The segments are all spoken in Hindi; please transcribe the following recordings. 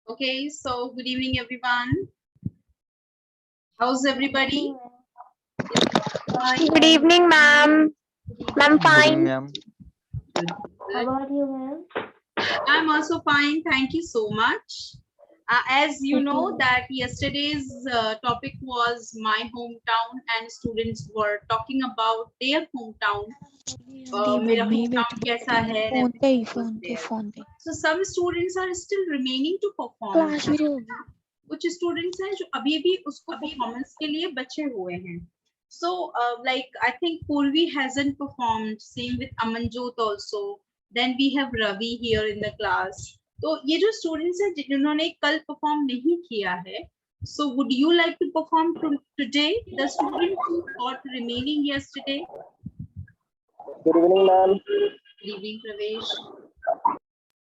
Okay, so good evening, everyone. How's everybody? Good evening, ma'am. Ma'am, Good fine. evening, ma'am. Good. How about you, ma'am? I'm also fine. Thank you so much. As you know that yesterday's topic was my hometown and students were talking about their hometown. मेरा hometown कैसा है and everything was there. So some students are still remaining to perform. कुछ students हैं जो अभी भी उसको performance के लिए बचे हुए हैं. So like I think Purvi hasn't performed. Same with Amanjot also. Then we have Ravi here in the class. तो ये जो students हैं जिन्होंने कल perform नहीं किया है, so would you like to perform today? The students who got remaining yesterday. Good evening, ma'am. Good evening, Pravesh.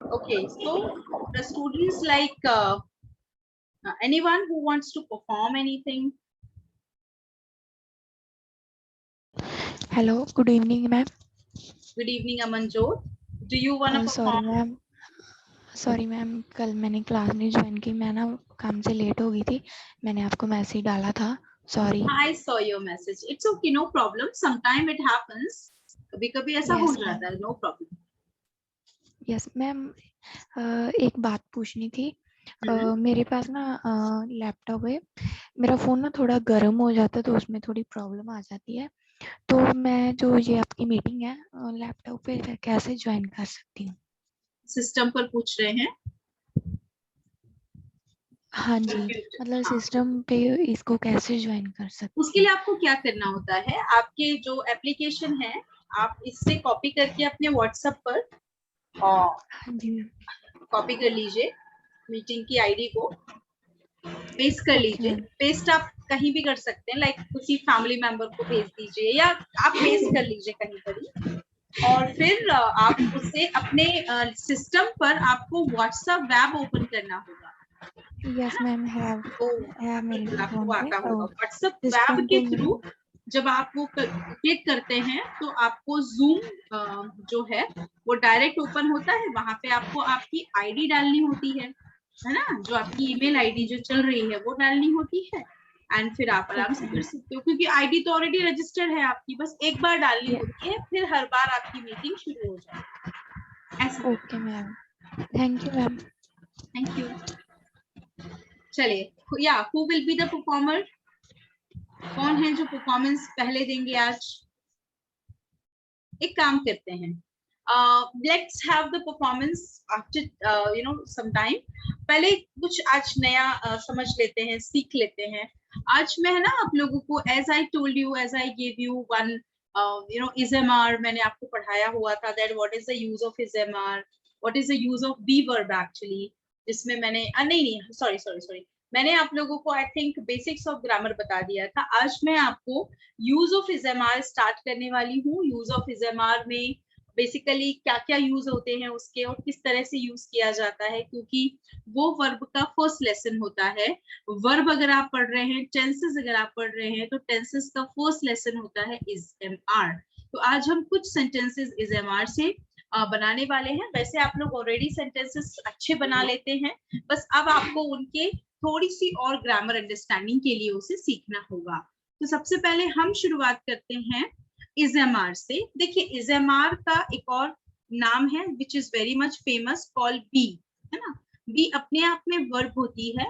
Okay, so the students like anyone who wants to perform anything. Hello, good evening, ma'am. Good evening, Amanjot. Do you want to perform? Sorry, ma'am. कल मैंने क्लास नहीं ज्वाइन की, मैं ना काम से लेट हो गई थी. मैंने आपको मैसेज डाला था. Sorry. I saw your message. It's okay, no problem. Sometime it happens. कभी-कभी ऐसा हो जाता है, no problem. Yes, ma'am. एक बात पूछनी थी. मेरे पास ना लैपटॉप है. मेरा फोन ना थोड़ा गर्म हो जाता है तो उसमें थोड़ी प्रॉब्लम आ जाती है. तो मैं जो ये आपकी मीटिंग है लैपटॉप पे कैसे ज्वाइन कर सकती हूँ? सिस्टम पर पूछ रहे हैं. हाँ जी, मतलब सिस्टम पे इसको कैसे ज्वाइन कर सकते? उसके लिए आपको क्या करना होता है, आपके जो एप्लीकेशन है आप इससे कॉपी करके अपने व्हाट्सएप पर कॉपी कर लीजिए, मीटिंग की आईडी को पेस्ट कर लीजिए. पेस्ट आप कहीं भी कर सकते हैं, लाइक किसी फैमिली मेंबर को भेज दीजिए या आप पेस्ट कर लीजिए कहीं पर ही. और फिर आप उससे अपने सिस्टम पर आपको व्हाट्सएप वेब ओपन करना होगा. यस मैम, है मेरे फोन पे. व्हाट्सएप वेब के थ्रू जब आप वो क्लिक करते हैं तो आपको जूम जो है वो डायरेक्ट ओपन होता है. वहां पे आपको आपकी आईडी डालनी होती है ना, जो आपकी ईमेल आईडी जो चल रही है वो डालनी होती है. एंड फिर आप आराम से कर सकते हो क्योंकि आईडी तो ऑलरेडी रजिस्टर्ड है आपकी, बस एक बार डालनी होती है, फिर हर बार आपकी मीटिंग शुरू हो जाएगी ऐसा. Okay ma'am, thank you ma'am. Thank you. चलिए, या who will be the performer? कौन है जो परफॉर्मेंस पहले देंगे आज? एक काम करते हैं, let's have the performance after some time. पहले कुछ आज नया समझ लेते हैं, सीख लेते हैं. आज मैं है ना आप लोगों को as I told you, as I give you one is am are मैंने आपको पढ़ाया हुआ था. That what is the use of is am are, what is the use of be verb actually, जिसमें मैंने नहीं सॉरी मैंने आप लोगों को I think basics of grammar बता दिया था. आज मैं आपको यूज ऑफ इज़एमआर स्टार्ट करने वाली हूँ. यूज ऑफ इज़एमआर में बेसिकली क्या क्या यूज होते हैं उसके और किस तरह से यूज किया जाता है, क्योंकि वो वर्ब का फर्स्ट लेसन होता है. वर्ब अगर आप पढ़ रहे हैं, टेंसेस अगर आप पढ़ रहे हैं तो टेंसेस का फर्स्ट लेसन होता है इज़एमआर. तो आज हम कुछ सेंटेंसेस इज़एमआर से बनाने वाले हैं. वैसे आप लोग ऑलरेडी सेंटेंसेस अच्छे बना लेते हैं, बस अब आपको उनके थोड़ी सी और ग्रामर अंडरस्टैंडिंग के लिए उसे सीखना होगा. तो सबसे पहले हम शुरुआत करते हैं इज़एमआर से. देखिए इज़एमआर का एक और नाम है which is very much famous, called be, है ना. बी अपने आप में वर्ब होती है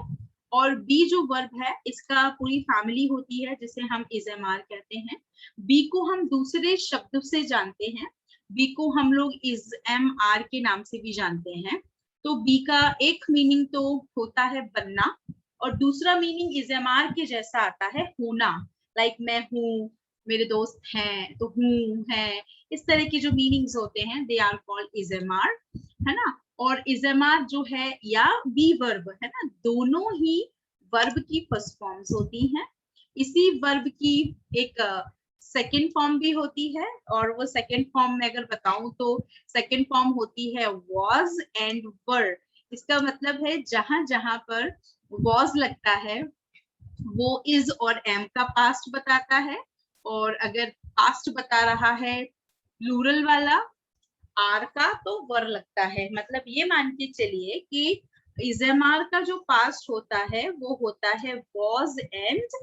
और बी जो वर्ब है इसका पूरी फैमिली होती है जिसे हम इज़एमआर कहते हैं. बी को हम दूसरे शब्द से जानते हैं. बी को हम लोग इज़एमआर के नाम से भी जानते हैं. तो बी का एक मीनिंग तो होता है बनना और दूसरा मीनिंग इज़एमआर के जैसा आता है होना. लाइक मैं हूँ, मेरे दोस्त हैं तो हूँ है, इस तरह के जो मीनिंग्स होते हैं दे आर कॉल्ड इज़एमआर, है ना. और इज़एमआर जो है या बी वर्ब है ना, दोनों ही वर्ब की फर्स्ट फॉर्म्स होती हैं. इसी वर्ब की एक सेकेंड फॉर्म भी होती है और वो सेकेंड फॉर्म में अगर बताऊं तो सेकेंड फॉर्म होती है was एंड were. इसका मतलब है जहां जहां पर was लगता है वो is और am का पास्ट बताता है, और अगर पास्ट बता रहा है प्लूरल वाला आर का तो वर लगता है. मतलब ये मान के चलिए कि इजेमार का जो पास्ट होता है वो होता है was and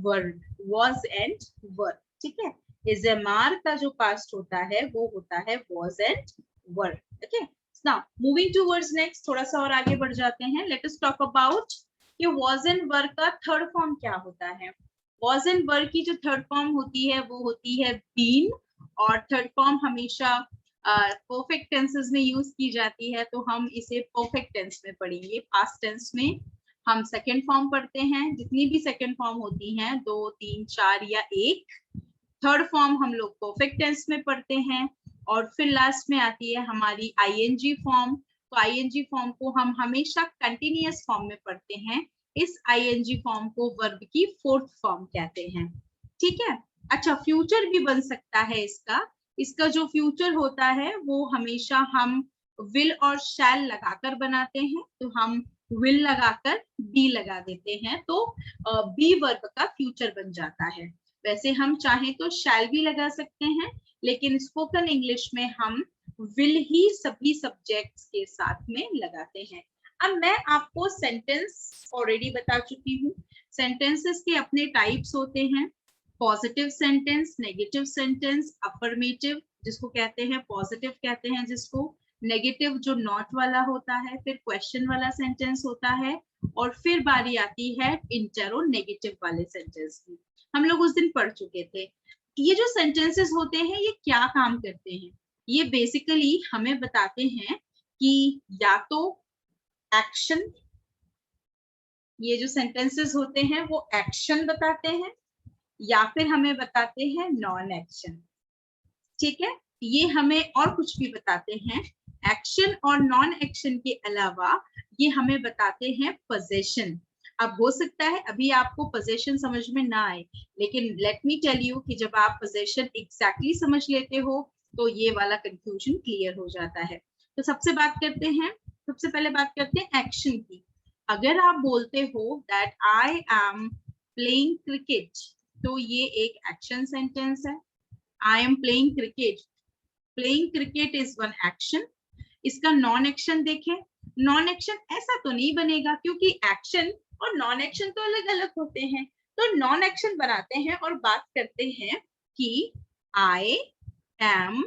were, was and were, ठीक है। इजेमार का जो पास्ट होता है वो होता है was and were, okay. Now moving towards next, थोड़ा सा और आगे बढ़ जाते हैं। लेट अस टॉक अबाउट कि was and were का थर्ड फॉर्म क्या होता है। was and were की जो थर्ड फॉर्म होती है वो होती है been, और थर्ड फॉर्म हमेशा परफेक्ट टेंसेस में यूज की जाती है, तो हम इसे परफेक्ट टेंस में पढ़ेंगे। पास्ट टेंस में हम सेकंड फॉर्म पढ़ते हैं, जितनी भी सेकंड फॉर्म होती हैं 2, 3, 4 या 1। थर्ड फॉर्म हम लोग परफेक्ट टेंस में पढ़ते हैं, और फिर लास्ट में आती है हमारी आईएनजी फॉर्म। तो आईएनजी फॉर्म को हम हमेशा कंटिन्यूअस फॉर्म में पढ़ते हैं। इस आईएनजी फॉर्म को वर्ब की फोर्थ फॉर्म कहते हैं, ठीक है। अच्छा, फ्यूचर भी बन सकता है इसका जो फ्यूचर होता है वो हमेशा हम विल और शैल लगाकर बनाते हैं। तो हम विल लगाकर बी लगा देते हैं, तो बी वर्ब का फ्यूचर बन जाता है। वैसे हम चाहें तो शैल भी लगा सकते हैं, लेकिन स्पोकन इंग्लिश में हम विल ही सभी सब्जेक्ट्स के साथ में लगाते हैं। अब मैं आपको सेंटेंस ऑलरेडी बता चुकी हूँ। सेंटेंसेस के अपने टाइप्स होते हैं, positive sentence, negative sentence, affirmative जिसको कहते हैं, पॉजिटिव कहते हैं जिसको, नेगेटिव जो नॉट वाला होता है, फिर क्वेश्चन वाला सेंटेंस होता है, और फिर बारी आती है इंटरोनेगेटिव वाले सेंटेंस की। हम लोग उस दिन पढ़ चुके थे। ये जो सेंटेंसेस होते हैं ये क्या काम करते हैं, ये बेसिकली हमें बताते हैं कि या तो एक्शन, ये जो सेंटेंसेस होते हैं वो एक्शन बताते हैं, या फिर हमें बताते हैं नॉन एक्शन, ठीक है। ये हमें और कुछ भी बताते हैं। एक्शन और नॉन एक्शन के अलावा ये हमें बताते हैं पोजीशन। अब हो सकता है अभी आपको पोजीशन समझ में ना आए, लेकिन लेट मी टेल यू कि जब आप पोजीशन एग्जैक्टली समझ लेते हो तो ये वाला कंफ्यूजन क्लियर हो जाता है। तो सबसे पहले बात करते हैं एक्शन की। अगर आप बोलते हो that I am playing cricket, तो ये एक एक्शन सेंटेंस है। I am playing cricket, playing cricket is one action. इसका नॉन एक्शन देखें, नॉन एक्शन ऐसा तो नहीं बनेगा क्योंकि एक्शन और नॉन एक्शन तो अलग अलग होते हैं। तो नॉन एक्शन बनाते हैं और बात करते हैं कि आई एम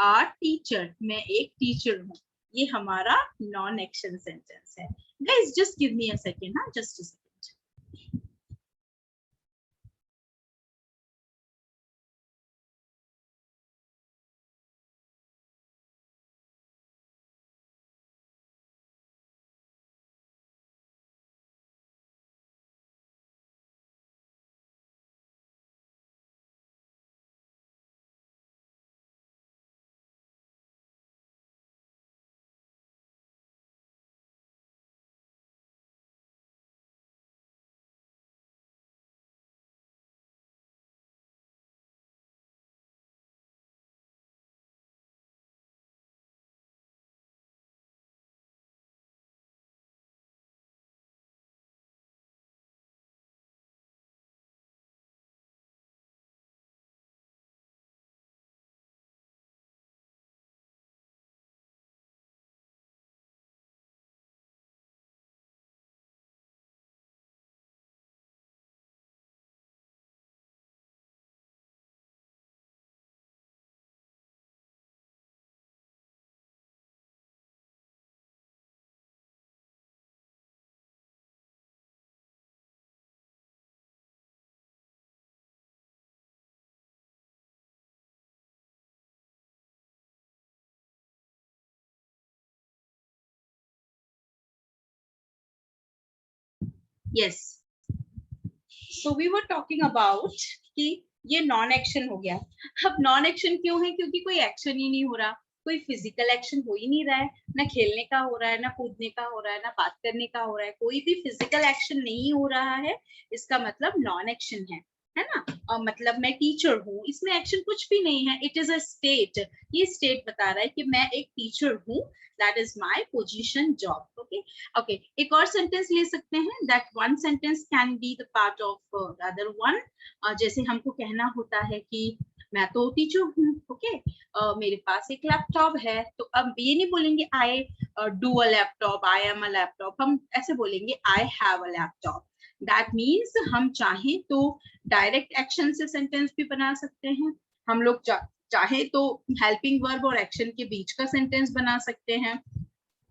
अ टीचर, मैं एक टीचर हूँ। ये हमारा नॉन एक्शन सेंटेंस है। Guys just give me a second, हाँ, just a second. Yes, so we were talking about कि ये नॉन एक्शन हो गया। अब नॉन एक्शन क्यों है? क्योंकि कोई एक्शन ही नहीं हो रहा, कोई फिजिकल एक्शन हो ही नहीं रहा है, ना खेलने का हो रहा है, ना कूदने का हो रहा है, ना बात करने का हो रहा है, कोई भी फिजिकल एक्शन नहीं हो रहा है। इसका मतलब नॉन एक्शन है ना। और मतलब मैं टीचर हूँ, इसमें एक्शन कुछ भी नहीं है, इट इज अ स्टेट। ये स्टेट बता रहा है कि मैं एक टीचर हूँ, that is my position, job. Okay, एक और सेंटेंस ले सकते हैं, that one sentence can be the part of the other one. जैसे हमको कहना होता है कि मैं तो टीचर हूँ, ओके। मेरे पास एक लैपटॉप है, तो अब ये नहीं बोलेंगे I do a laptop, I am a laptop, हम ऐसे बोलेंगे I have a laptop. That means हम चाहें तो डायरेक्ट एक्शन से सेंटेंस भी बना सकते हैं, हम लोग चाहे तो हेल्पिंग वर्ब और एक्शन के बीच का सेंटेंस बना सकते हैं,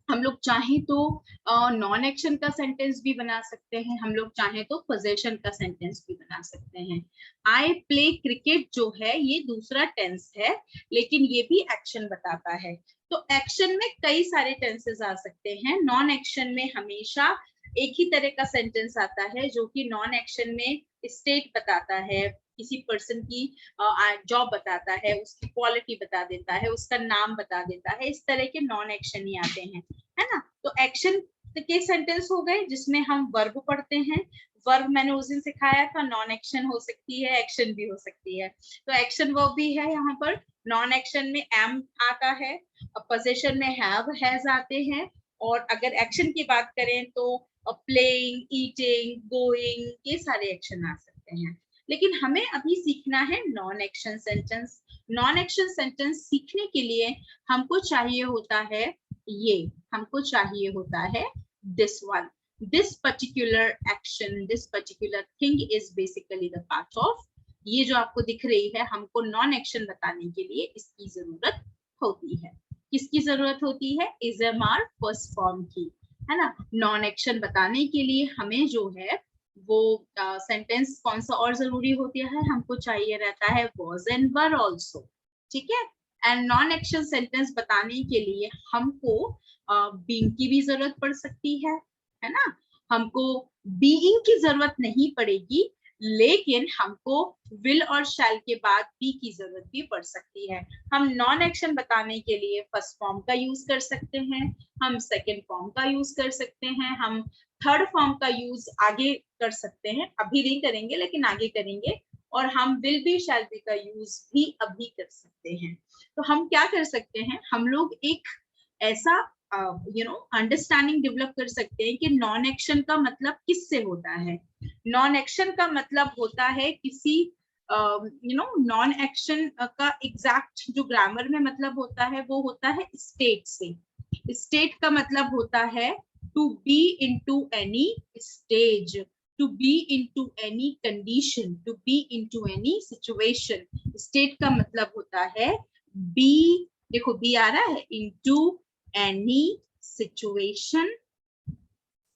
हम लोग चाहें तो नॉन एक्शन का सेंटेंस भी बना सकते हैं, हम लोग चाहें तो पोजेशन का सेंटेंस भी बना सकते हैं। आई प्ले क्रिकेट जो है ये दूसरा टेंस है, लेकिन ये भी एक्शन बताता है। तो एक्शन में कई सारे टेंसेस आ सकते हैं, नॉन एक्शन में हमेशा एक ही तरह का सेंटेंस आता है, जो कि नॉन एक्शन में स्टेट बताता है, किसी पर्सन की जॉब बताता है, उसकी क्वालिटी बता देता है, उसका नाम बता देता है, इस तरह के नॉन एक्शन ही आते हैं, है ना। तो एक्शन के सेंटेंस हो गए जिसमें हम वर्ब पढ़ते हैं, वर्ब मैंने उस दिन सिखाया था, नॉन एक्शन हो सकती है, एक्शन भी हो सकती है। तो एक्शन वर्ब भी है यहाँ पर, नॉन एक्शन में एम आता है, पोजीशन में हैव हैज आते हैं, और अगर एक्शन की बात करें तो प्लेइंग, ईटिंग, गोइंग, ये सारे एक्शन आ सकते हैं। लेकिन हमें अभी सीखना है non action sentence. Non action sentence सीखने के लिए हमको चाहिए होता है ये, हमको चाहिए होता है this one, this particular action, this particular thing is basically the part of, ये जो आपको दिख रही है, हमको नॉन एक्शन बताने के लिए इसकी जरूरत होती है। किसकी जरूरत होती है? Is am are first form की, है ना। नॉन एक्शन बताने के लिए हमें जो है वो सेंटेंस कौन सा और जरूरी होती है, हमको चाहिए रहता है was and were also, ठीक है। एंड नॉन एक्शन सेंटेंस बताने के लिए हमको बीइंग की भी जरूरत पड़ सकती है ना। हमको बीइंग की जरूरत नहीं पड़ेगी, लेकिन हमको विल और शैल के बाद बी की जरूरत भी पड़ सकती है। हम नॉन एक्शन बताने के लिए फर्स्ट फॉर्म का यूज कर सकते हैं, हम सेकेंड फॉर्म का यूज कर सकते हैं, हम थर्ड फॉर्म का यूज आगे कर सकते हैं, अभी नहीं करेंगे लेकिन आगे करेंगे, और हम विल बी शैल बी का यूज भी अभी कर सकते हैं। तो हम क्या कर सकते हैं, हम लोग एक ऐसा अंडरस्टैंडिंग डेवलप कर सकते हैं कि नॉन एक्शन का मतलब किससे होता है। नॉन एक्शन का मतलब होता है किसी नॉन एक्शन का एग्जैक्ट जो ग्रामर में मतलब होता है वो होता है स्टेट से। स्टेट का मतलब होता है to be into any stage, to be into any condition, to be into any situation. State का मतलब होता है be, देखो be आ रहा है, into any situation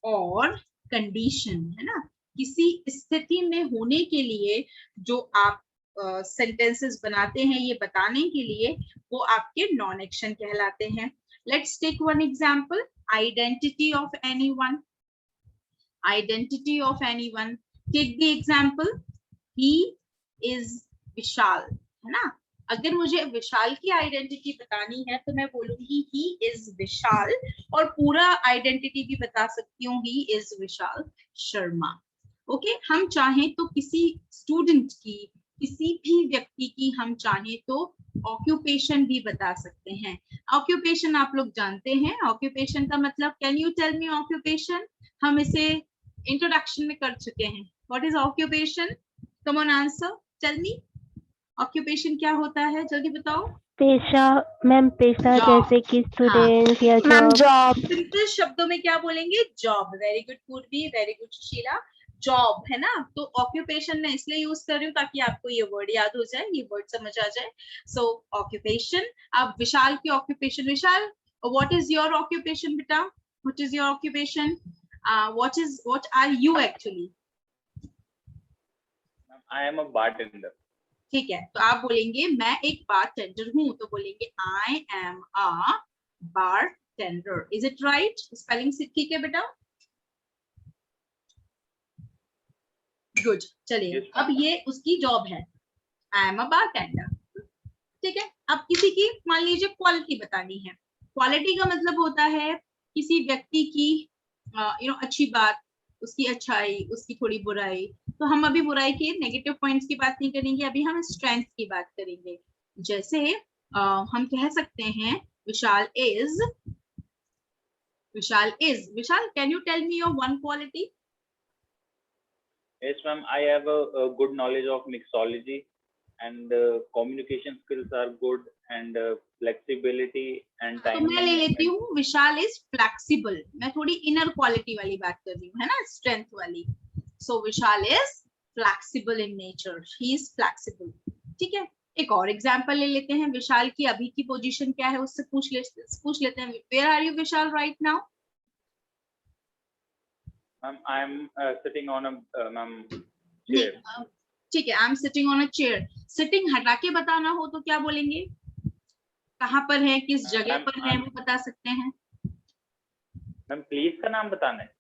और condition, है ना। किसी स्थिति में होने के लिए जो आप सेंटेंसेस बनाते हैं ये बताने के लिए, वो आपके नॉन एक्शन कहलाते हैं। Let's take one example, identity of anyone, identity of anyone, take the example, he is विशाल, है ना। अगर मुझे विशाल की आइडेंटिटी बतानी है तो मैं बोलूंगी he is विशाल, और पूरा आइडेंटिटी भी बता सकती हूँ he is Vishal Sharma, okay. हम चाहें तो किसी स्टूडेंट की, किसी भी व्यक्ति की हम चाहें तो ऑक्यूपेशन भी बता सकते हैं। ऑक्यूपेशन आप लोग जानते हैं, ऑक्यूपेशन का मतलब, can you tell me occupation, हम इसे इंट्रोडक्शन में कर चुके हैं। What is occupation? Come on answer, tell me, occupation क्या होता है, जल्दी बताओ। पेशा मैम, पेशा Job. जैसे कि स्टूडेंट या मैम जॉब। जॉब। सिंपल शब्दों में क्या बोलेंगे? जॉब। वेरी गुड पूर्वी, वेरी गुड सुशीला, जॉब, है ना। तो ऑक्यूपेशन में इसलिए यूज कर रही हूँ ताकि आपको ये वर्ड याद हो जाए, ये वर्ड समझ आ जाए। So occupation. अब विशाल की occupation, Vishal what is your occupation बेटा, what is your occupation, what are you actually? I am a bartender. ठीक है, तो आप बोलेंगे मैं एक बारटेंडर हूँ, तो बोलेंगे आई am a bartender. Is it right? Spelling ठीक है बेटा? गुड, चलिए। Yes, अब ये उसकी जॉब है, आई एम अ बारटेंडर, ठीक है। अब किसी की मान लीजिए क्वालिटी बतानी है। क्वालिटी का मतलब होता है किसी व्यक्ति की अच्छी बात, उसकी अच्छाई, उसकी थोड़ी बुराई। तो हम अभी बुराई के नेगेटिव पॉइंट्स की बात नहीं करेंगे, अभी हम स्ट्रेंथ की बात करेंगे। जैसे हम कह सकते हैं Vishal is, Vishal can you tell me your one quality? Yes, ma'am. I have a good knowledge of mixology. and communication skills are good, and flexibility and तो time मैं ले लेती management. हूँ विशाल इज फ्लेक्सिबल, मैं थोड़ी इनर क्वालिटी वाली बात कर रही हूँ, है ना, स्ट्रेंथ वाली। So Vishal is flexible in nature, he is flexible. ठीक है, एक और एग्जांपल ले लेते हैं। विशाल की अभी की पोजीशन क्या है उससे पूछ लेते हैं। Where are you Vishal right now? Ma'am, I am sitting on a chair. ठीक है, I am sitting on a chair. Sitting हटा के बताना हो तो क्या बोलेंगे? कहाँ पर है, किस जगह पर है, वो बता सकते हैं। मैम प्लीज का नाम बताना है।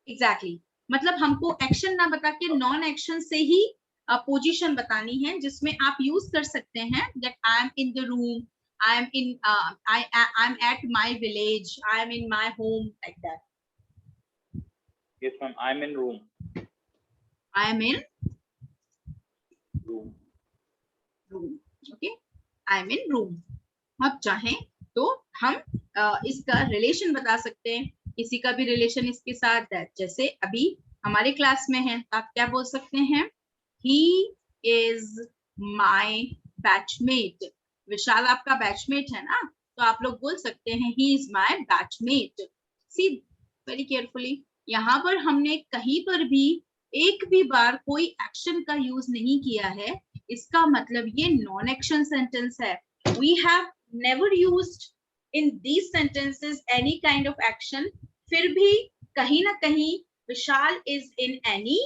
एग्जैक्टली, मतलब हमको एक्शन ना बता के नॉन एक्शन से ही पोजीशन बतानी है, जिसमें आप यूज कर सकते हैं that I am in the room, I am in I am at my village, I am in my home, like that. Yes ma'am, I am in room. I am in Room. Room, okay, I am in room. आप चाहें तो हम इसका रिलेशन बता सकते हैं, किसी का भी रिलेशन इसके साथ, जैसे अभी हमारे क्लास में है तो आप क्या बोल सकते हैं? He is my batchmate. Vishal आपका बैचमेट है ना, तो आप लोग बोल सकते हैं he is my batchmate. See very carefully, यहाँ पर हमने कहीं पर भी एक भी बार कोई एक्शन का यूज नहीं किया है, इसका मतलब ये नॉन एक्शन सेंटेंस है। We have never used in these sentences any kind of action, फिर भी कहीं ना कहीं विशाल is in any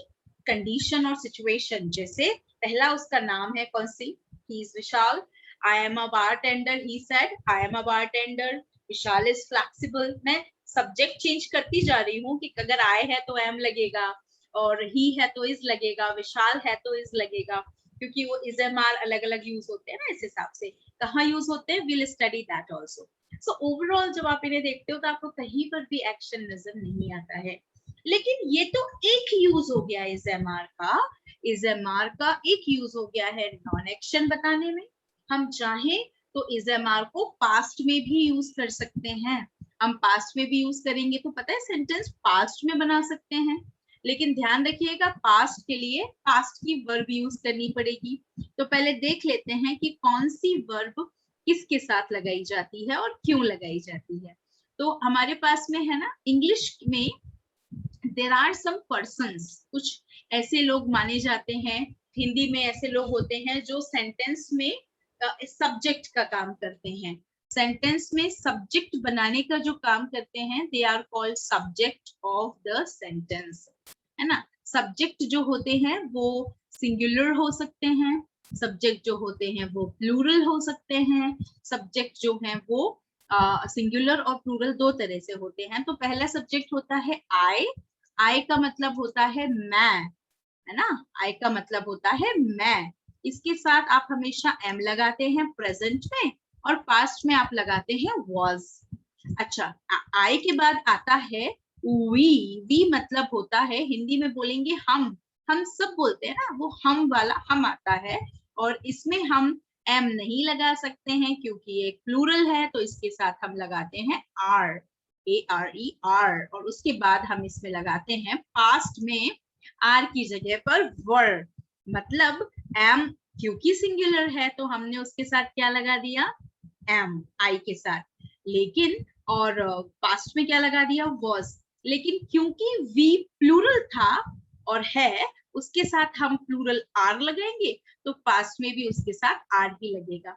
condition or situation। जैसे पहला उसका नाम है कौन सी? He is Vishal. I am a bartender. He said I am a bartender. Vishal is flexible. मैं सब्जेक्ट चेंज करती जा रही हूँ कि अगर I है तो am लगेगा, और he है तो is लगेगा, विशाल है तो is लगेगा, क्योंकि वो is am are अलग अलग यूज होते हैं ना, इस हिसाब से कहाँ यूज होते हैं, will study that also. So overall जब आप इन्हें देखते हो तो आपको कहीं पर भी एक्शन नजर नहीं आता है, लेकिन ये तो एक यूज हो गया is am are का। is am are का एक यूज हो गया है नॉन एक्शन बताने में। हम चाहें तो is am are को पास्ट में भी यूज कर सकते हैं। हम पास्ट में भी यूज करेंगे तो पता है सेंटेंस पास्ट में बना सकते हैं, लेकिन ध्यान रखिएगा पास्ट के लिए पास्ट की वर्ब यूज करनी पड़ेगी। तो पहले देख लेते हैं कि कौन सी वर्ब किसके साथ लगाई जाती है और क्यों लगाई जाती है। तो हमारे पास में है ना, इंग्लिश में देयर आर सम पर्सन्स, कुछ ऐसे लोग माने जाते हैं, हिंदी में ऐसे लोग होते हैं जो सेंटेंस में सब्जेक्ट का काम करते हैं। सेंटेंस में सब्जेक्ट बनाने का जो काम करते हैं, they are called subject of the sentence, है ना। सब्जेक्ट जो होते हैं वो सिंगुलर हो सकते हैं, सब्जेक्ट जो होते हैं वो प्लूरल हो सकते हैं। सब्जेक्ट जो हैं वो सिंगुलर और प्लूरल दो तरह से होते हैं। तो पहला सब्जेक्ट होता है आई। आई का मतलब होता है मैं, है ना, आई का मतलब होता है मैं। इसके साथ आप हमेशा एम लगाते हैं प्रेजेंट में, और पास्ट में आप लगाते हैं was। अच्छा, आई के बाद आता है वी मतलब होता है, हिंदी में बोलेंगे हम सब बोलते हैं ना, वो हम वाला हम आता है, और इसमें हम एम नहीं लगा सकते हैं क्योंकि एक प्लूरल है, तो इसके साथ हम लगाते हैं आर, ARE, और उसके बाद हम इसमें लगाते हैं पास्ट में आर की जगह पर वर, मतलब एम क्योंकि सिंगुलर है तो हमने उसके साथ क्या लगा दिया, एम आई के साथ। लेकिन और पास्ट में क्या लगा दिया, was। लेकिन क्योंकि वी प्लूरल था और है, उसके साथ हम प्लूरल आर लगाएंगे, तो पास्ट में भी उसके साथ आर ही लगेगा।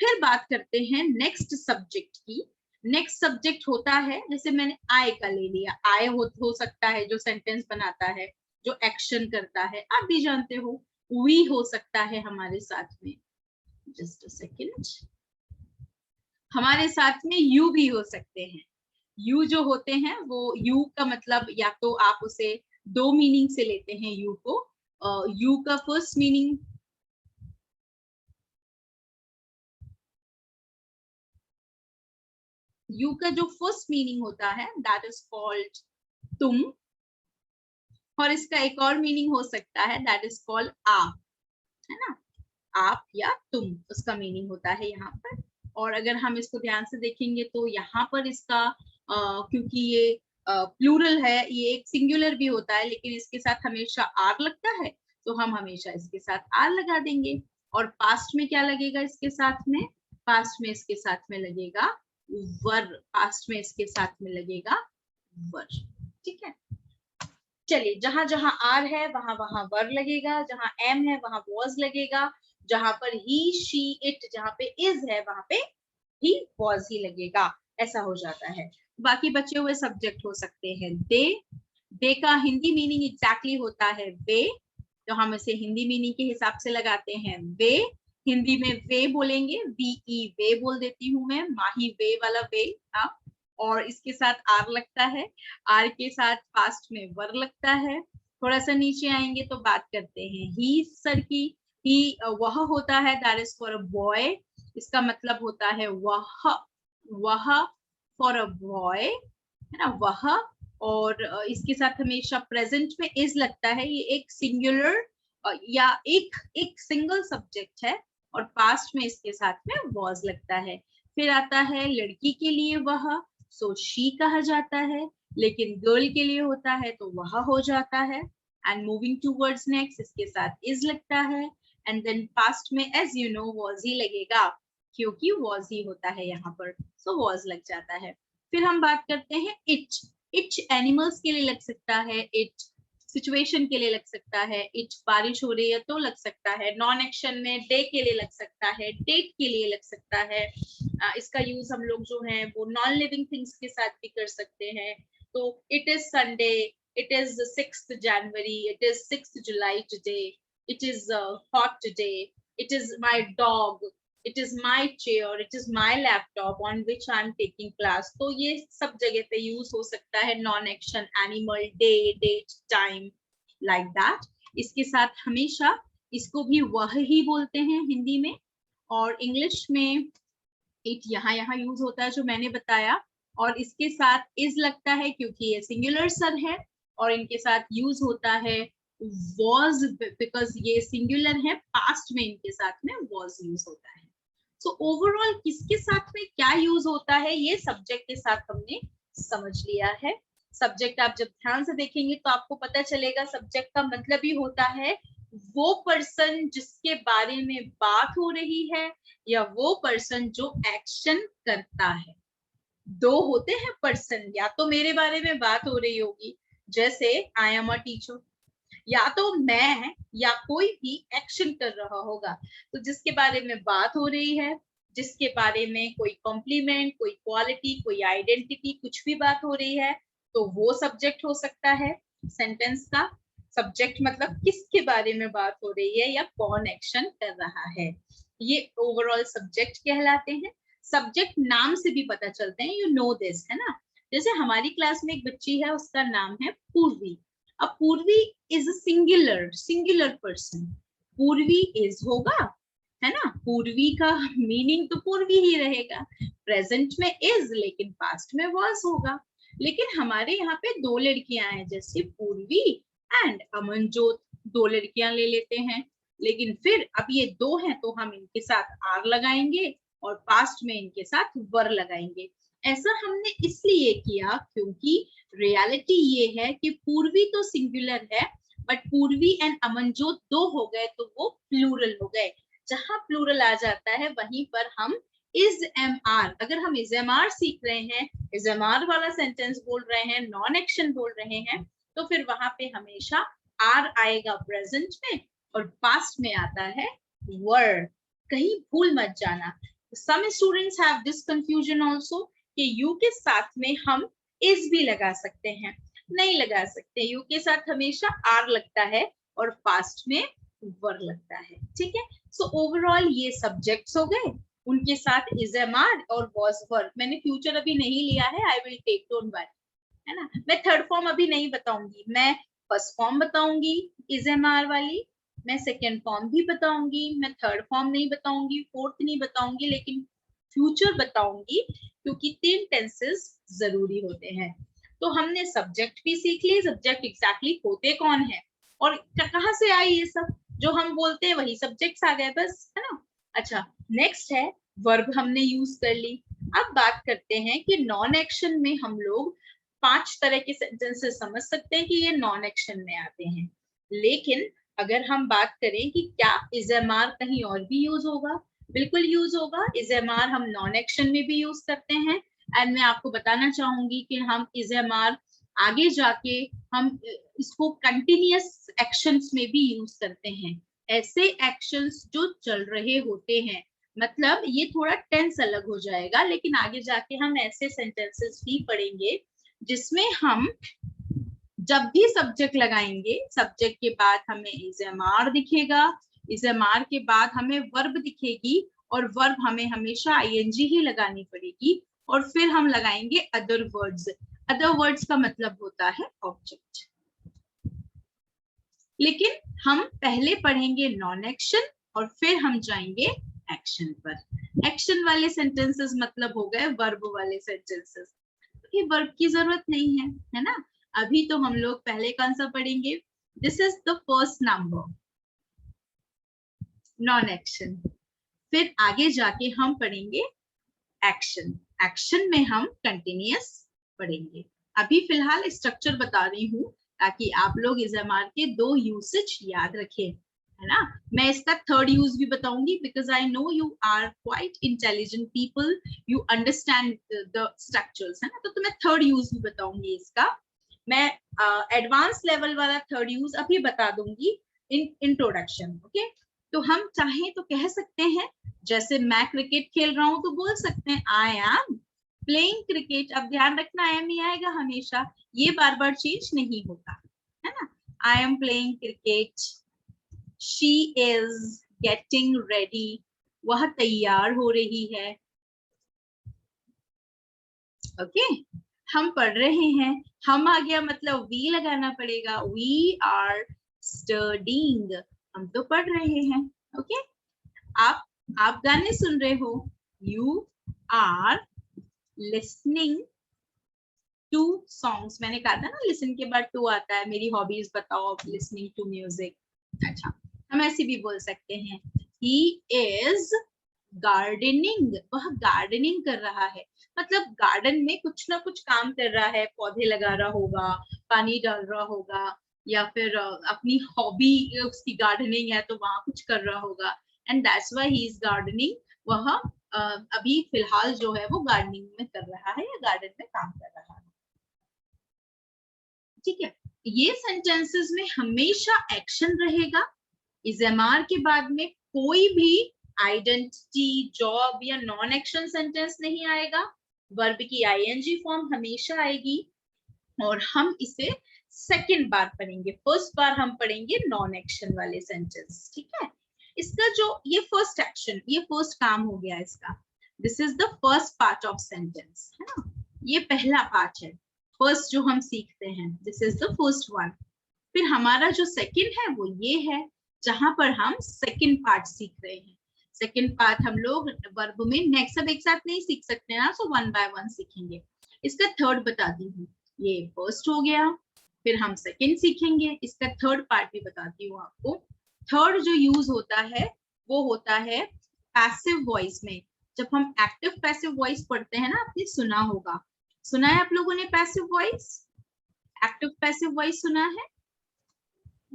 फिर बात करते हैं नेक्स्ट सब्जेक्ट की। नेक्स्ट सब्जेक्ट होता है, जैसे मैंने आई का ले लिया, आई हो सकता है जो सेंटेंस बनाता है, जो एक्शन करता है, आप भी जानते हो। वी हो सकता है हमारे साथ में, जस्ट अ सेकंड, हमारे साथ में यू भी हो सकते हैं। यू जो होते हैं वो यू का मतलब या तो आप उसे दो मीनिंग से लेते हैं यू को। यू का फर्स्ट मीनिंग यू का जो फर्स्ट मीनिंग होता है दैट इज कॉल्ड तुम, और इसका एक और मीनिंग हो सकता है दैट इज कॉल्ड आप, है ना, आप या तुम, उसका मीनिंग होता है यहाँ पर। और अगर हम इसको ध्यान से देखेंगे तो यहाँ पर इसका क्योंकि ये प्लूरल है, ये एक सिंगुलर भी होता है, लेकिन इसके साथ हमेशा आर लगता है, तो हम हमेशा इसके साथ आर लगा देंगे। और पास्ट में क्या लगेगा इसके साथ में? पास्ट में इसके साथ में लगेगा वर, पास्ट में इसके साथ में लगेगा वर। ठीक है, चलिए जहां जहां आर है वहां वहां वर लगेगा, जहां एम है वहां वॉज लगेगा, जहां पर ही शी इट, जहां पे इज है वहां पे ही वॉज ही लगेगा। ऐसा हो जाता है। बाकी बचे हुए सब्जेक्ट हो सकते हैं दे का हिंदी मीनिंग एग्जैक्टली होता है वे, तो हम इसे हिंदी मीनिंग के हिसाब से लगाते हैं वे। हिंदी में वे बोलेंगे, वी वे बोल देती हूँ मैं, माही वे वाला वे। हाँ, और इसके साथ आर लगता है, आर के साथ पास्ट में वर लगता है। थोड़ा सा नीचे आएंगे तो बात करते हैं ही सर की। ही वह होता है, that is for a boy, इसका मतलब होता है वह फॉर अ बॉय, है ना, वह। और इसके साथ हमेशा प्रेजेंट में इज लगता है, ये एक सिंगुलर या एक सिंगल सब्जेक्ट है, और पास्ट में इसके साथ में वॉज लगता है। फिर आता है लड़की के लिए वह, सो शी कहा जाता है, लेकिन गर्ल के लिए होता है तो वह हो जाता है। एंड मूविंग टूवर्ड्स नेक्स्ट, इसके साथ इज लगता है, एंड देन पास्ट में एज यू नो वॉज ही लगेगा, क्योंकि वॉज ही होता है यहाँ पर, सो वॉज लग जाता है। फिर हम बात करते हैं इच एनिमल्स के लिए लग सकता है, इट सिचुएशन के लिए लग सकता है, इट बारिश हो रही है तो लग सकता है, नॉन एक्शन में डे के लिए लग सकता है, डेट के लिए लग सकता है। इसका यूज हम लोग जो है वो नॉन लिविंग थिंग्स के साथ भी कर सकते हैं। तो it is Sunday, it is 6th January, it is 6th July today, it is hot today, it is my dog, it is my chair, it is my laptop on which I am taking class। तो ये सब जगह पे यूज हो सकता है non action, animal, day, date, time, like that. इसके साथ हमेशा इसको भी वह ही बोलते हैं हिंदी में, और इंग्लिश में इट यहाँ यूज होता है जो मैंने बताया, और इसके साथ इज लगता है क्योंकि ये सिंगुलर सर है, और इनके साथ यूज होता है was बिकॉज ये सिंगुलर है, पास्ट में इनके साथ में was यूज होता है। सो ओवरऑल किसके साथ में क्या यूज होता है ये सब्जेक्ट के साथ हमने समझ लिया है। सब्जेक्ट आप जब ध्यान से देखेंगे तो आपको पता चलेगा सब्जेक्ट का मतलब ही होता है वो पर्सन जिसके बारे में बात हो रही है, या वो पर्सन जो एक्शन करता है। दो होते हैं पर्सन, या तो मेरे बारे में बात हो रही होगी जैसे आई एम अ टीचर, या तो मैं या कोई भी एक्शन कर रहा होगा। तो जिसके बारे में बात हो रही है, जिसके बारे में कोई कॉम्प्लीमेंट, कोई क्वालिटी, कोई आइडेंटिटी, कुछ भी बात हो रही है, तो वो सब्जेक्ट हो सकता है सेंटेंस का। सब्जेक्ट मतलब किसके बारे में बात हो रही है या कौन एक्शन कर रहा है, ये ओवरऑल सब्जेक्ट कहलाते हैं। सब्जेक्ट नाम से भी पता चलते हैं, यू नो दिस, है ना। जैसे हमारी क्लास में एक बच्ची है, उसका नाम है पूर्वी। अब पूर्वी इज सिंगुलर पर्सन, पूर्वी इज होगा, है ना, पूर्वी का मीनिंग तो पूर्वी ही रहेगा। प्रेजेंट में इज, लेकिन पास्ट में वॉज होगा। लेकिन हमारे यहाँ पे दो लड़कियां हैं, जैसे पूर्वी एंड अमनजोत, दो लड़कियां ले लेते हैं, लेकिन फिर अब ये दो हैं तो हम इनके साथ आर लगाएंगे और पास्ट में इनके साथ वर लगाएंगे। ऐसा हमने इसलिए किया क्योंकि रियलिटी ये है कि पूर्वी तो सिंगुलर है, बट पूर्वी एंड अमनजोत दो हो गए तो वो प्लूरल हो गए। जहां प्लूरल आ जाता है वहीं पर हम इज एम आर, अगर हम इज एम आर सीख रहे हैं, इज एम आर वाला सेंटेंस बोल रहे हैं, नॉन एक्शन बोल रहे हैं, तो फिर वहां पे हमेशा आर आएगा प्रेजेंट में, और पास्ट में आता है वर। कहीं भूल मत जाना। Some students have this confusion also कि यू के साथ में हम इज भी लगा सकते हैं, नहीं लगा सकते। यू के साथ हमेशा आर लगता है और पास्ट में वर लगता है। ठीक है, सो ओवरऑल ये सब्जेक्ट्स हो गए, उनके साथ इज एम आर और वॉज वर। मैंने फ्यूचर अभी नहीं लिया है, I will take, don't worry, है ना। मैं थर्ड फॉर्म अभी नहीं बताऊंगी, मैं फर्स्ट फॉर्म बताऊंगी इज एम आर वाली, मैं सेकेंड फॉर्म भी बताऊंगी, मैं थर्ड फॉर्म नहीं बताऊंगी, फोर्थ नहीं बताऊंगी, लेकिन फ्यूचर बताऊंगी, क्योंकि 3 टेंसेस जरूरी होते हैं। तो हमने सब्जेक्ट भी सीख ली, सब्जेक्ट एग्जैक्टली होते कौन है और कहाँ से आई, ये सब जो हम बोलते हैं वही सब्जेक्ट्स आ गए बस, है ना। अच्छा, नेक्स्ट है वर्ब, हमने यूज कर ली। अब बात करते हैं कि नॉन एक्शन में हम लोग 5 तरह के सेंटेंसेस समझ सकते हैं कि ये नॉन एक्शन में आते हैं, लेकिन अगर हम बात करें कि क्या इज एम आर कहीं और भी यूज होगा, बिल्कुल यूज होगा। इज एम आर हम नॉन एक्शन में भी यूज करते हैं। एंड मैं आपको बताना चाहूंगी कि हम इज एम आर आगे जाके हम इसको कंटिन्यूअस एक्शंस में भी यूज करते हैं। ऐसे एक्शंस जो चल रहे होते हैं, मतलब ये थोड़ा टेंस अलग हो जाएगा, लेकिन आगे जाके हम ऐसे सेंटेंसेस भी पढ़ेंगे जिसमें हम जब भी सब्जेक्ट लगाएंगे, सब्जेक्ट के बाद हमें इज एम आर दिखेगा, इज एम आर के बाद हमें वर्ब दिखेगी, और वर्ब हमें हमेशा आईएनजी ही लगानी पड़ेगी, और फिर हम लगाएंगे अदर वर्ड्स। अदर वर्ड्स का मतलब होता है ऑब्जेक्ट। लेकिन हम पहले पढ़ेंगे नॉन एक्शन और फिर हम जाएंगे एक्शन पर। एक्शन वाले सेंटेंसेस मतलब हो गए वर्ब वाले सेंटेंसेस। ये वर्ब की जरूरत नहीं है ना। अभी तो हम लोग पहले कौन सा पढ़ेंगे? This is the first number, non action. फिर आगे जाके हम पढ़ेंगे एक्शन। एक्शन में हम कंटिन्यूअस पढ़ेंगे। अभी फिलहाल स्ट्रक्चर बता रही हूँ ताकि आप लोग इस एम आर के 2 यूसेज याद रखें, है ना। मैं इसका थर्ड यूज भी बताऊंगी, because I know you are quite intelligent people, you understand the structures, है ना। तो मैं थर्ड यूज भी बताऊंगी इसका। मैं एडवांस लेवल वाला थर्ड यूज अभी बता दूंगी इन इंट्रोडक्शन। ओके, तो हम चाहें तो कह सकते हैं, जैसे मैं क्रिकेट खेल रहा हूं तो बोल सकते हैं आई एम प्लेइंग क्रिकेट। अब ध्यान रखना आई एम ही आएगा हमेशा, ये बार बार चेंज नहीं होगा, है ना। I am playing cricket, she is getting ready, वह तैयार हो रही है। ओके, हम पढ़ रहे हैं, हम आ गया मतलब वी लगाना पड़ेगा, वी आर स्टडीइंग, हम तो पढ़ रहे हैं। ओके, आप गाने सुन रहे हो, you are listening to songs. मैंने कहा था ना लिसन के बाद टू आता है, मेरी हॉबीज बताओ, लिसनिंग टू म्यूजिक। अच्छा, हम ऐसे भी बोल सकते हैं, ही इज गार्डनिंग, वह गार्डनिंग कर रहा है, मतलब गार्डन में कुछ ना कुछ काम कर रहा है, पौधे लगा रहा होगा, पानी डाल रहा होगा, या फिर अपनी हॉबी उसकी गार्डनिंग है तो वहां कुछ कर रहा होगा, and that's why he is gardening. वह अभी फिलहाल जो है वो गार्डनिंग में कर रहा है या गार्डन में काम कर रहा है। ठीक है, ये सेंटेंसेस में हमेशा एक्शन रहेगा। इज एम आर के बाद में कोई भी आइडेंटिटी, जॉब या नॉन एक्शन सेंटेंस नहीं आएगा। वर्ब की आईएनजी फॉर्म हमेशा आएगी, और हम इसे सेकंड बार पढ़ेंगे। फर्स्ट बार हम पढ़ेंगे नॉन एक्शन वाले सेंटेंस। ठीक है, इसका जो ये फर्स्ट एक्शन, ये फर्स्ट काम हो गया इसका। This is the first part of sentence, है ना, ये पहला पार्ट है, फर्स्ट जो हम सीखते हैं, this is the first one. फिर हमारा जो सेकंड है वो ये है, जहां पर हम सेकंड पार्ट सीख रहे हैं। सेकंड पार्ट हम लोग वर्ब में नेक्स्ट सब एक साथ नहीं सीख सकते ना, सो वन बाय वन सीखेंगे। इसका थर्ड बताती हूँ, ये फर्स्ट हो गया, फिर हम सेकंड सीखेंगे, इसका थर्ड पार्ट भी बताती हूँ आपको। थर्ड जो यूज होता है वो होता है पैसिव वॉइस में। जब हम एक्टिव पैसिव वॉइस पढ़ते हैं ना, आपने सुना होगा, सुना है आप लोगों ने passive voice, active passive voice सुना है?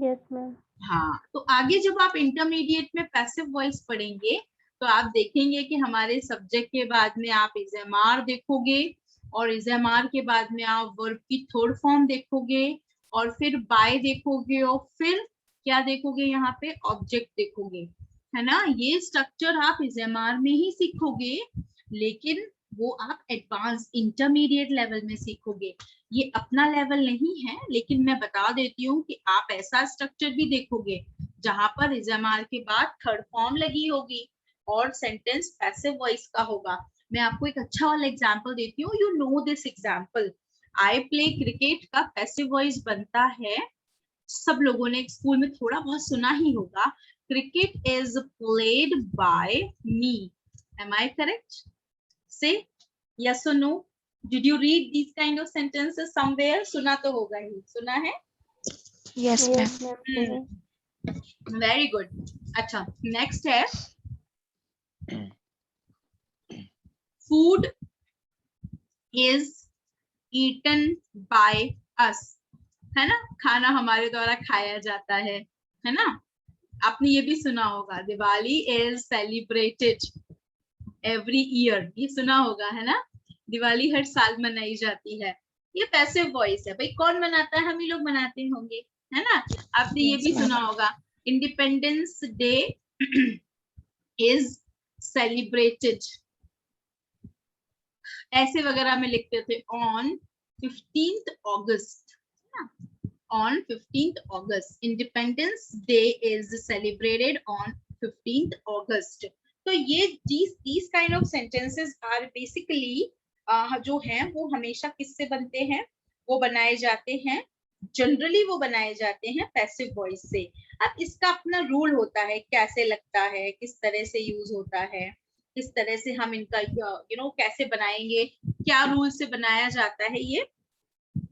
Yes ma'am. हाँ, तो आगे जब आप इंटरमीडिएट में पैसिव वॉइस पढ़ेंगे तो आप देखेंगे कि हमारे सब्जेक्ट के बाद में आप इज एम आर देखोगे, और इज एम आर के बाद में आप वर्ब की थर्ड फॉर्म देखोगे, और फिर बाय देखोगे, और फिर क्या देखोगे, यहाँ पे ऑब्जेक्ट देखोगे, है ना। ये स्ट्रक्चर आप इज एम आर में ही सीखोगे, लेकिन वो आप एडवांस इंटरमीडिएट लेवल में सीखोगे। ये अपना लेवल नहीं है, लेकिन मैं बता देती हूँ कि आप ऐसा स्ट्रक्चर भी देखोगे जहां पर इज एम आर के बाद थर्ड फॉर्म लगी होगी और सेंटेंस पैसिव वॉइस का होगा। मैं आपको एक अच्छा वाला एग्जांपल देती हूँ, you know this example, I play cricket का पैसिव वॉइस बनता है, सब लोगों ने स्कूल में थोड़ा बहुत सुना ही होगा, cricket is played by me. Am I correct? से yes or no, did you read these kind of sentences somewhere? सुना तो होगा ही, सुना है? Yes ma'am. Yes ma'am. Very good. अच्छा, नेक्स्ट है food is eaten by us, है ना, खाना हमारे द्वारा खाया जाता है। है ना। आपने ये भी सुना होगा, Diwali is celebrated every year, ये सुना होगा है ना, दिवाली हर साल मनाई जाती है। ये पैसिव वॉइस है, भाई कौन मनाता है, हम ही लोग मनाते होंगे, है ना। आपने ये Yes, भी ma'am. सुना होगा, इंडिपेंडेंस डे इज सेलिब्रेटेड, ऐसे वगैरह में लिखते थे, on 15th August, on 15th August, Independence Day is celebrated on 15th August. तो ये these kind of sentences are basically जो हैं वो हमेशा किससे बनते हैं, वो बनाए जाते हैं, जनरली वो बनाए जाते हैं पैसिव वॉइस से। अब इसका अपना रूल होता है, कैसे लगता है, किस तरह से यूज होता है, किस तरह से हम इनका कैसे बनाएंगे, क्या रूल से बनाया जाता है, ये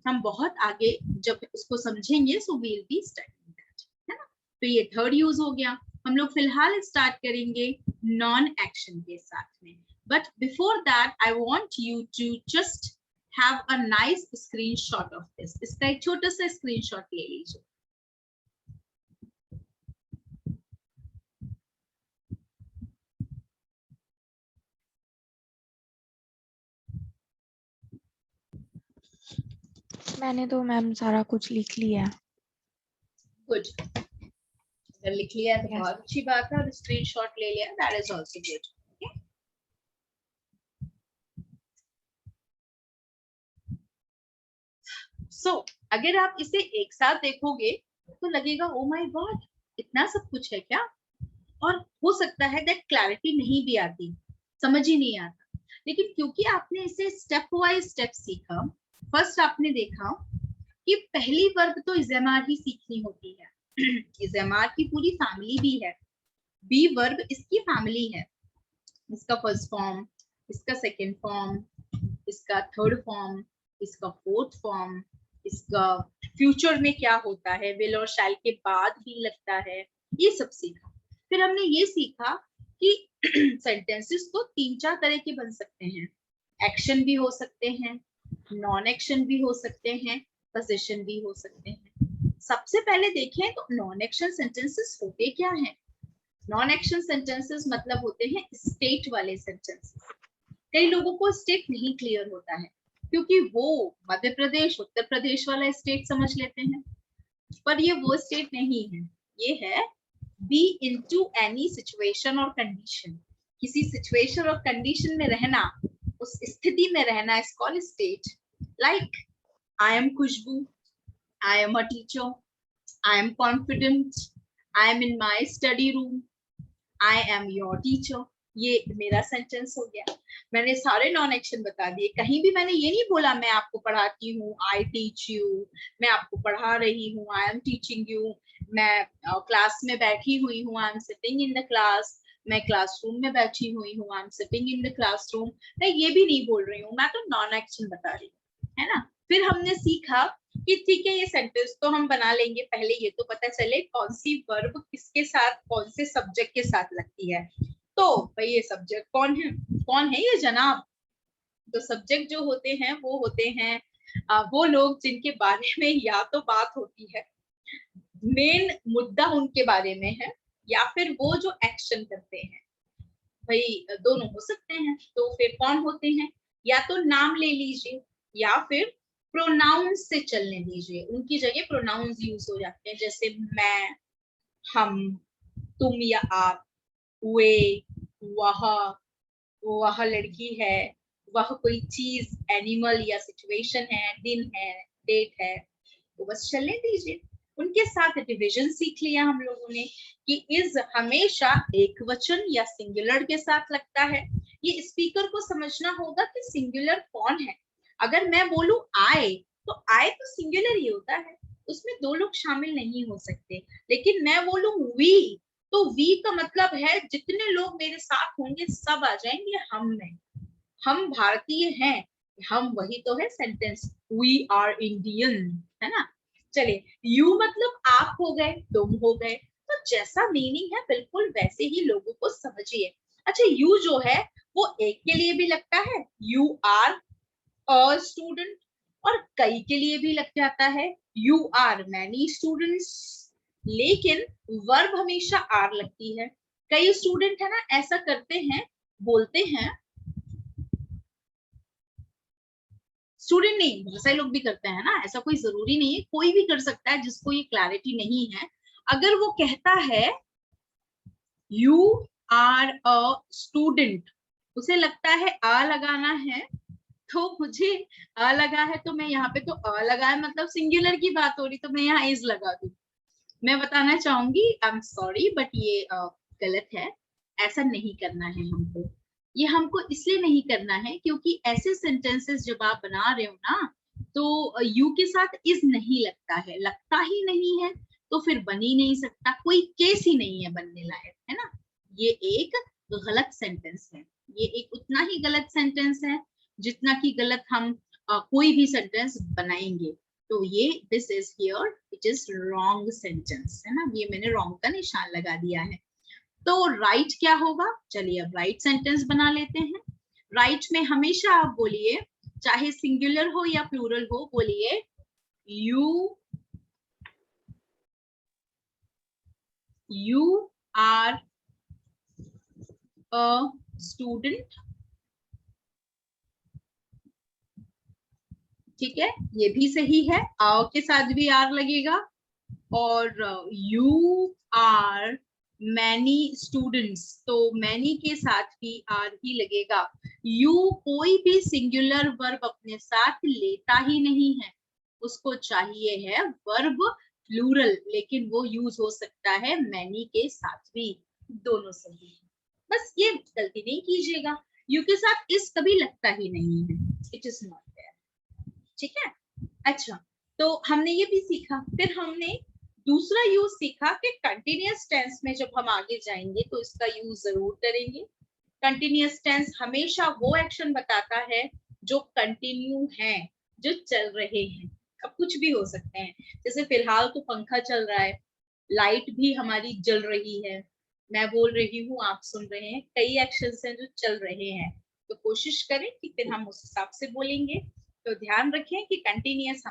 हम बहुत आगे जब उसको समझेंगे, so we'll be starting that, है ना। तो ये थर्ड यूज हो गया। हम लोग फिलहाल स्टार्ट करेंगे नॉन एक्शन के साथ में, but before that I want you to just have a nice screenshot of this. इसका एक छोटा सा स्क्रीनशॉट ले लीजिए। मैंने तो मैम सारा कुछ लिख लिया है। गुड, अगर लिख लिया तो Yes. बहुत अच्छी बात है, और स्क्रीनशॉट ले लिया, दैट इज आल्सो गुड। सो अगर आप इसे एक साथ देखोगे तो लगेगा ओ माय गॉड, इतना सब कुछ है क्या, और हो सकता है दैट क्लैरिटी नहीं भी आती, समझ ही नहीं आता। लेकिन क्योंकि आपने इसे स्टेप वाइज स्टेप सीखा, फर्स्ट आपने देखा कि पहली वर्ब तो इज़ेमार ही सीखनी होती है। इज़ेमार की पूरी फैमिली भी है, बी वर्ब इसकी फैमिली है, इसका फर्स्ट फॉर्म, इसका सेकेंड फॉर्म, इसका थर्ड फॉर्म, इसका फोर्थ फॉर्म, इसका फ्यूचर में क्या होता है, विल और शैल के बाद भी लगता है, ये सब सीखा। फिर हमने ये सीखा कि सेंटेंसेस तो 3-4 तरह के बन सकते हैं, एक्शन भी हो सकते हैं, नॉन एक्शन भी हो सकते हैं, पोजीशन भी हो सकते हैं। सबसे पहले देखें तो नॉन एक्शन सेंटेंसेस होते क्या हैं। नॉन एक्शन सेंटेंसेस मतलब होते हैं स्टेट वाले सेंटेंसेस। कई लोगों को स्टेट नहीं क्लियर होता है, क्योंकि वो मध्य प्रदेश, उत्तर प्रदेश वाला स्टेट समझ लेते हैं, पर ये वो स्टेट नहीं है। ये है बी इनटू एनी सिचुएशन और कंडीशन, किसी सिचुएशन और कंडीशन में रहना, उस स्थिति में रहना is called state. Like I am Khushboo, I am a teacher, I am confident, I am in my study room, I am your teacher. ये मेरा सेंटेंस हो गया। मैंने सारे नॉन एक्शन बता दिए, कहीं भी मैंने ये नहीं बोला मैं आपको पढ़ाती हूँ, आई टीच यू, मैं आपको पढ़ा रही हूँ, आई एम टीचिंग यू, मैं क्लास में बैठी हुई हूँ, आई am sitting in the class, मैं क्लासरूम में बैठी हुई हूँ, आई am sitting in the classroom. मैं ये भी नहीं बोल रही हूँ, मैं तो नॉन एक्शन बता रही हूँ, है ना। फिर हमने सीखा कि ठीक है, ये सेंटेंस तो हम बना लेंगे, पहले ये तो पता चले कौन सी वर्ब किसके साथ, कौन से सब्जेक्ट के साथ लगती है। तो भाई ये सब्जेक्ट कौन है ये जनाब। तो सब्जेक्ट जो होते हैं वो होते हैं वो लोग जिनके बारे में या तो बात होती है, मेन मुद्दा उनके बारे में है, या फिर वो जो एक्शन करते हैं, भाई दोनों हो सकते हैं। तो फिर कौन होते हैं, या तो नाम ले लीजिए या फिर प्रोनाउंस से चलने दीजिए, उनकी जगह प्रोनाउंस यूज हो जाते हैं, जैसे मैं, हम, तुम या आप, वे, वह लड़की है, वह कोई चीज, एनिमल या सिचुएशन है, दिन है, डेट है, तो बस चलने दीजिए। उनके साथ डिवीजन सीख लिया हम लोगों ने कि इज हमेशा एक वचन या सिंगुलर के साथ लगता है। ये स्पीकर को समझना होगा कि सिंगुलर कौन है। अगर मैं बोलूं आए, तो आए तो सिंगुलर ही होता है, उसमें दो लोग शामिल नहीं हो सकते। लेकिन मैं बोलूं वी, तो वी का मतलब है जितने लोग मेरे साथ होंगे सब आ जाएंगे हम में। हम भारतीय हैं, हम वही तो है सेंटेंस, वी आर इंडियन, है ना। चलिए, यू मतलब आप हो गए, तुम हो गए, तो जैसा मीनिंग है बिल्कुल वैसे ही लोगों को समझिए। अच्छा, यू जो है वो एक के लिए भी लगता है, यू आर अ स्टूडेंट, और कई के लिए भी लग जाता है, यू आर मैनी स्टूडेंट्स, लेकिन वर्ब हमेशा आर लगती है। कई स्टूडेंट है ना ऐसा करते हैं, बोलते हैं, स्टूडेंट नहीं बहुत सारे लोग भी करते हैं ना, ऐसा कोई जरूरी नहीं है, कोई भी कर सकता है जिसको ये क्लैरिटी नहीं है। अगर वो कहता है यू आर अ स्टूडेंट, उसे लगता है आ लगाना है, तो मुझे आ लगा है तो मैं यहाँ पे तो आ लगा है मतलब सिंगुलर की बात हो रही, तो मैं यहाँ इज लगा दूं। मैं बताना चाहूंगी, आई एम सॉरी बट ये गलत है, ऐसा नहीं करना है हमको। ये हमको इसलिए नहीं करना है क्योंकि ऐसे सेंटेंसेस जब आप बना रहे हो ना, तो यू के साथ इज नहीं लगता है, लगता ही नहीं है, तो फिर बन ही नहीं सकता, कोई केस ही नहीं है बनने लायक, है ना। ये एक गलत सेंटेंस है, ये एक उतना ही गलत सेंटेंस है जितना कि गलत हम कोई भी सेंटेंस बनाएंगे। तो ये this is here it is wrong sentence, है ना, ये मैंने रॉन्ग का निशान लगा दिया है। तो राइट क्या होगा, चलिए अब राइट सेंटेंस बना लेते हैं। राइट में हमेशा आप बोलिए, चाहे सिंगुलर हो या प्लूरल हो, बोलिए यू आर अ स्टूडेंट। ठीक है, ये भी सही है, आओ के साथ भी आर लगेगा। और यू आर मैनी स्टूडेंट्स, तो मैनी के साथ भी आर ही लगेगा। यू कोई भी सिंगुलर वर्ब अपने साथ लेता ही नहीं है, उसको चाहिए है वर्ब प्लूरल, लेकिन वो यूज हो सकता है मैनी के साथ भी, दोनों सही है। बस ये गलती नहीं कीजिएगा, यू के साथ इस कभी लगता ही नहीं है, इट इज नॉट देयर। ठीक है, अच्छा, तो हमने ये भी सीखा। फिर हमने दूसरा यूज सीखा कि कंटिन्यूअस टेंस में जब हम आगे जाएंगे तो इसका यूज जरूर करेंगे। कंटिन्यूअस टेंस हमेशा वो एक्शन बताता है जो कंटिन्यू है, जो चल रहे हैं। अब कुछ भी हो सकते हैं, जैसे फिलहाल तो पंखा चल रहा है, लाइट भी हमारी जल रही है, मैं बोल रही हूँ आप सुन रहे हैं, कई एक्शंस हैं जो चल रहे हैं। तो कोशिश करें कि फिर हम उस हिसाब से बोलेंगे। तो ध्यान रखें कि कंटिन्यूअस